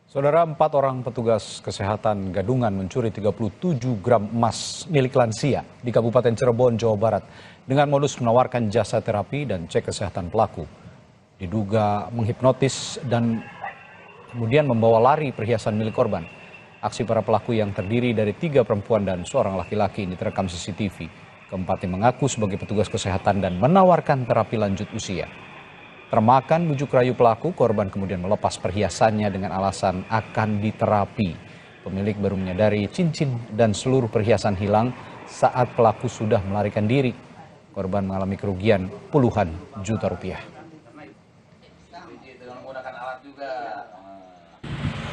Saudara, 4 orang petugas kesehatan Gadungan mencuri 37 gram emas milik lansia di Kabupaten Cirebon, Jawa Barat dengan modus menawarkan jasa terapi dan cek kesehatan pelaku. Diduga menghipnotis dan kemudian membawa lari perhiasan milik korban. Aksi para pelaku yang terdiri dari 3 perempuan dan seorang laki-laki ini terekam CCTV. Keempatnya mengaku sebagai petugas kesehatan dan menawarkan terapi lanjut usia. Termakan bujuk rayu pelaku, korban kemudian melepas perhiasannya dengan alasan akan diterapi. Pemilik baru menyadari cincin dan seluruh perhiasan hilang saat pelaku sudah melarikan diri. Korban mengalami kerugian puluhan juta rupiah.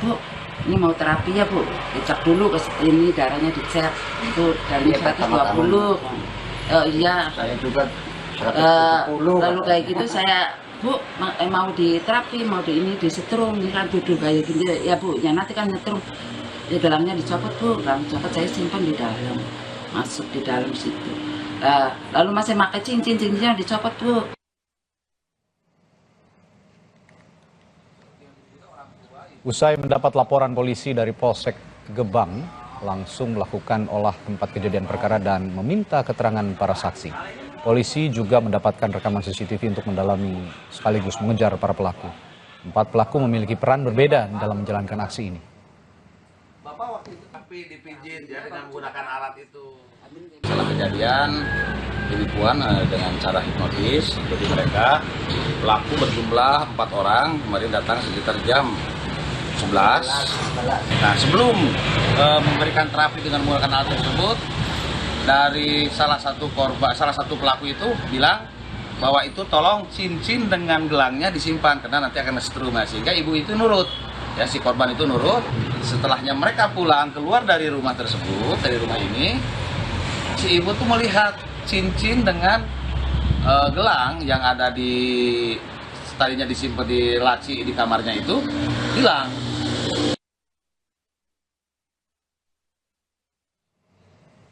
Bu, ini mau terapi ya Bu, dicek dulu, ini darahnya dicek, itu darahnya 120. Iya, saya juga 170. Lalu kayak gitu saya, Bu, mau diterapi, mau disetrum, ini kan duduk kayak gini ya Bu, ya nanti kan nyetrum, di dalamnya dicopot Bu, dalam copot saya simpan di dalam, masuk di dalam situ. Lalu masih pakai cincinnya dicopot Bu. Usai mendapat laporan polisi dari Polsek Gebang, langsung melakukan olah tempat kejadian perkara dan meminta keterangan para saksi. Polisi juga mendapatkan rekaman CCTV untuk mendalami sekaligus mengejar para pelaku. 4 pelaku memiliki peran berbeda dalam menjalankan aksi ini. Bapak waktu itu tapi dipijit ya dengan menggunakan alat itu. Salah kejadian penipuan dengan cara hipnotis. Jadi mereka pelaku berjumlah 4 orang, kemarin datang sekitar jam 11. Nah, sebelum memberikan terapi dengan menggunakan alat tersebut, dari salah satu pelaku itu bilang bahwa itu tolong cincin dengan gelangnya disimpan karena nanti akan setrum, sehingga ibu itu nurut. Ya, si korban itu nurut. Setelahnya mereka pulang keluar dari rumah tersebut, dari rumah ini, si ibu tuh melihat cincin dengan gelang yang ada di tadinya disimpan di laci di kamarnya itu hilang.